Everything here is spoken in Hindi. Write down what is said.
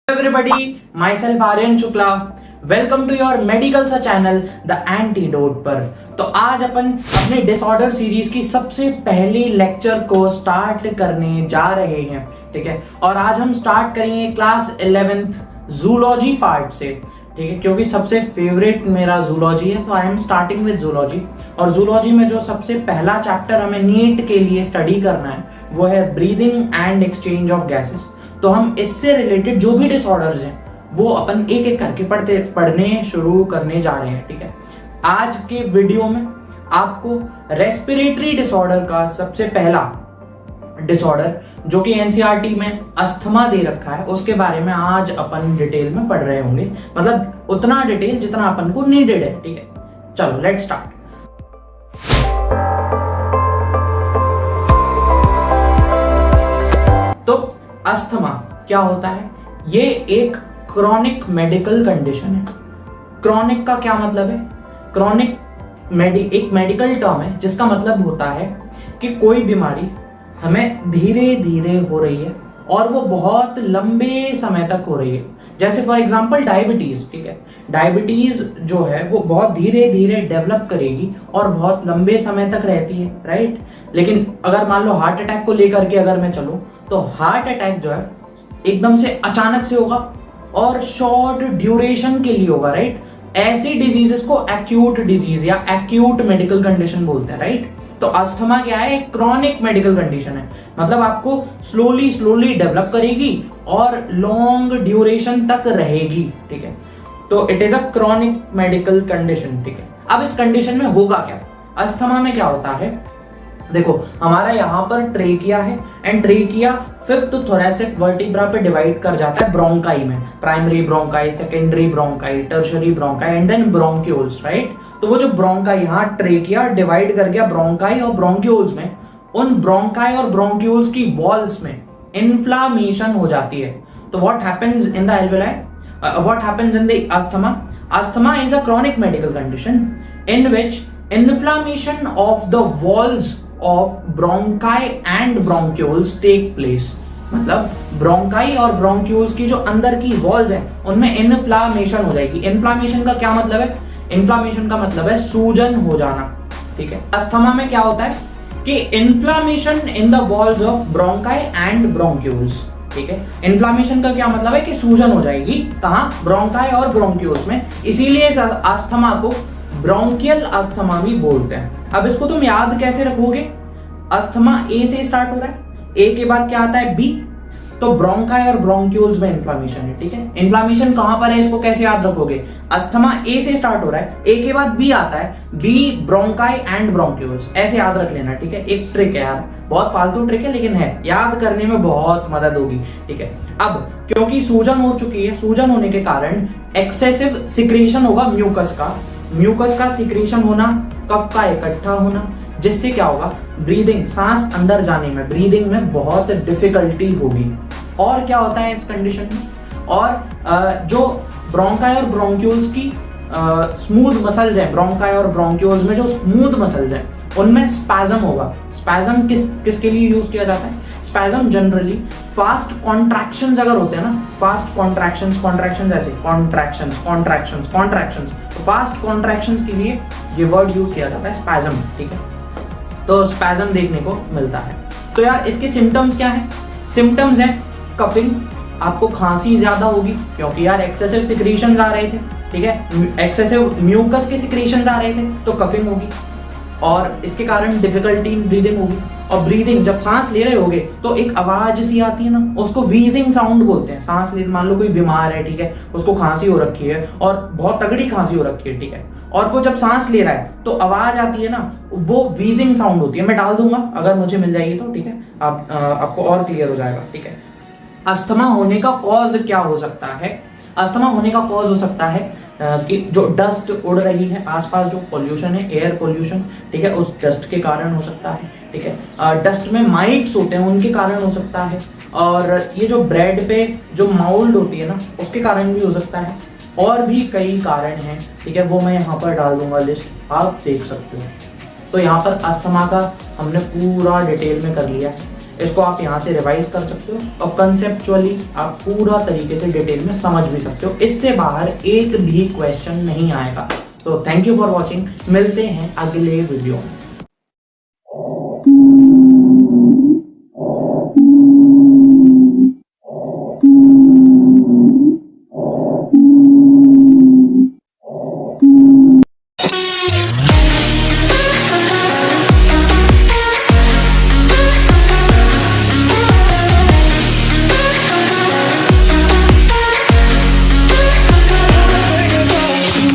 everybody, myself Aryan Shukla. Welcome to your medical सा चैनल द एंटीडोट पर। तो आज अपन अपने डिसऑर्डर सीरीज की सबसे पहली लेक्चर को स्टार्ट करने जा रहे हैं, ठीक है। और आज हम स्टार्ट करेंगे क्लास 11th जूलॉजी पार्ट से, ठीक है, क्योंकि सबसे फेवरेट मेरा जूलॉजी है, तो I am starting with zoology. और जूलॉजी में जो सबसे पहला चैप्टर हमें नीट के लिए स्टडी करना है वो है breathing and exchange of gases. तो हम इससे रिलेटेड जो भी डिसऑर्डर्स हैं वो अपन एक एक करके पढ़ने शुरू करने जा रहे हैं, ठीक है। आज के वीडियो में आपको रेस्पिरेटरी डिसऑर्डर का सबसे पहला डिसऑर्डर जो कि एनसीईआरटी में अस्थमा दे रखा है उसके बारे में आज अपन डिटेल में पढ़ रहे होंगे, मतलब उतना डिटेल जितना अपन को नीडेड है, ठीक है। चलो लेट्स स्टार्ट। तो अस्थमा क्या होता है? ये एक क्रॉनिक मेडिकल कंडीशन है। क्रॉनिक का क्या मतलब है? क्रॉनिक एक मेडिकल टर्म है जिसका मतलब होता है कि कोई बीमारी हमें धीरे धीरे हो रही है और वो बहुत लंबे समय तक हो रही है। जैसे फॉर एग्जांपल डायबिटीज, ठीक है। डायबिटीज जो है वो बहुत धीरे धीरे डेवलप करेगी और बहुत लंबे समय तक रहती है, राइट। लेकिन अगर मान लो हार्ट अटैक को लेकर के अगर मैं चलूं तो हार्ट अटैक जो है एकदम से अचानक से होगा और शॉर्ट ड्यूरेशन के लिए होगा, राइट। ऐसी डिजीजेस को एक्यूट डिजीज या एक्यूट मेडिकल कंडीशन बोलते हैं, राइट। तो अस्थमा क्या है? एक क्रॉनिक मेडिकल कंडीशन है, मतलब आपको स्लोली डेवलप करेगी और लॉन्ग ड्यूरेशन तक रहेगी, ठीक है। तो it is a chronic medical condition, ठीक है। अब इस कंडीशन में होगा क्या? अस्थमा में क्या होता है? देखो, हमारा यहाँ पर ट्रेकिया है and trachea fifth thoracic vertebra पे डिवाइड कर जाता है ब्रोंकाई में। Primary bronchi, secondary bronchi, tertiary bronchi and then bronchioles, right. तो वो जो ब्रोंकाई, यहाँ ट्रेकिया डिवाइड कर गया ब्रोंकाई और ब्रोंक्यूल्स में। उन ब्रोंकाई और ब्रोंक्यूल्स की वॉल्स में इन्फ्लामेशन हो जाती है। तो what happens in the alveoli, what happens in the asthma? Asthma is a chronic medical condition in which inflammation of the walls of bronchi and bronchioles take place। मतलब ब्रोंकाई और ब्रोंक्यूल्स की जो अंदर की वॉल्स हैं उनमें इन्फ्लामेशन हो जाएगी। इन्फ्लामेशन का क्या मतलब है? इन्फ्लामेशन का मतलब है सूजन हो जाना, ठीक है। अस्थमा में क्या होता है कि inflammation in the walls of bronchi and bronchioles, ठीक है। इन्फ्लामेशन का क्या मतलब है कि सूजन हो जाएगी, कहां? ब्रोंकाई और ब्रोंक्यूल्स में। इसीलिए अस्थमा को ब्रोंकियल अस्थमा भी बोलते हैं। अब इसको तुम याद कैसे रखोगे? अस्थमा ए से स्टार्ट हो रहा है, ए के बाद क्या आता है? बी। तो ब्रोंकाई और ब्रोंक्यूल्स में इन्फ्लामेशन है, ठीक है। इन्फ्लामेशन कहां पर है इसको कैसे याद रखोगे? अस्थमा ए से स्टार्ट हो रहा है, ए के बाद बी आता है, बी ब्रोंकाई एंड ब्रोंक्यूल्स, ऐसे याद रख लेना, ठीक है। एक ट्रिक है यार, बहुत फालतू ट्रिक है लेकिन है, याद करने में बहुत मदद होगी, ठीक है। अब क्योंकि सूजन हो चुकी है, सूजन होने के कारण एक्सेसिव सिक्रेशन होगा म्यूकस का सिक्रेशन होना, कफ का इकट्ठा होना, जिससे क्या होगा? ब्रीदिंग, सांस अंदर जाने में, ब्रीदिंग में बहुत डिफिकल्टी होगी। और क्या होता है इस कंडीशन में? और जो ब्रोंकाई और ब्रोंक्यूल्स की स्मूथ मसल्स हैं, ब्रोंकाई और ब्रोंक्यूल्स में जो स्मूथ मसल्स हैं उनमें स्पैज्म होगा। स्पैज्म किसके लिए यूज किया जाता है? स्पैज्म जनरली फास्ट कॉन्ट्रैक्शंस अगर होते हैं ना, फास्ट कॉन्ट्रैक्शंस ऐसे कॉन्ट्रैक्शंस, तो फास्ट कॉन्ट्रैक्शंस के लिए ये वर्ड यूज किया जाता है स्पैज्म, ठीक है। तो स्पैज्म देखने को मिलता है। तो यार इसके सिम्टम्स क्या हैं? सिम्टम्स हैं कफिंग, आपको खांसी ज्यादा होगी क्योंकि यार एक्सेसिव सिक्रीशंस आ रहे थे, ठीक है। एक्सेसिव म्यूकस के सिक्रीशंस आ रहे थे तो कफिंग होगी और इसके कारण डिफिकल्टी इन ब्रीदिंग होगी। और ब्रीदिंग, जब सांस ले रहे होगे तो एक आवाज सी आती है ना, उसको व्हीजिंग साउंड बोलते हैं। सांस ले, मान लो कोई बीमार है, ठीक है, उसको खांसी हो रखी है और बहुत तगड़ी खांसी हो रखी है, ठीक है, और वो जब सांस ले रहा है तो आवाज आती है ना, वो व्हीजिंग साउंड होती है। मैं डाल दूंगा अगर मुझे मिल जाएगी तो, ठीक है, आपको और क्लियर हो जाएगा, ठीक है। अस्थमा होने का कॉज क्या हो सकता है? अस्थमा होने का कॉज हो सकता है कि जो डस्ट उड़ रही है आसपास, जो पोल्यूशन है, एयर पोल्यूशन, ठीक है, उस डस्ट के कारण हो सकता है, ठीक है। डस्ट में माइट्स होते हैं उनके कारण हो सकता है। और ये जो ब्रेड पे जो माउल्ड होती है ना उसके कारण भी हो सकता है। और भी कई कारण हैं, ठीक है, वो मैं यहाँ पर डाल दूंगा लिस्ट, आप देख सकते हो। तो यहाँ पर अस्थमा का हमने पूरा डिटेल में कर लिया। इसको आप यहाँ से रिवाइज कर सकते हो और कंसेप्चुअली आप पूरा तरीके से डिटेल में समझ भी सकते हो। इससे बाहर एक भी क्वेश्चन नहीं आएगा। तो थैंक यू फॉर वॉचिंग, मिलते हैं अगले वीडियो में।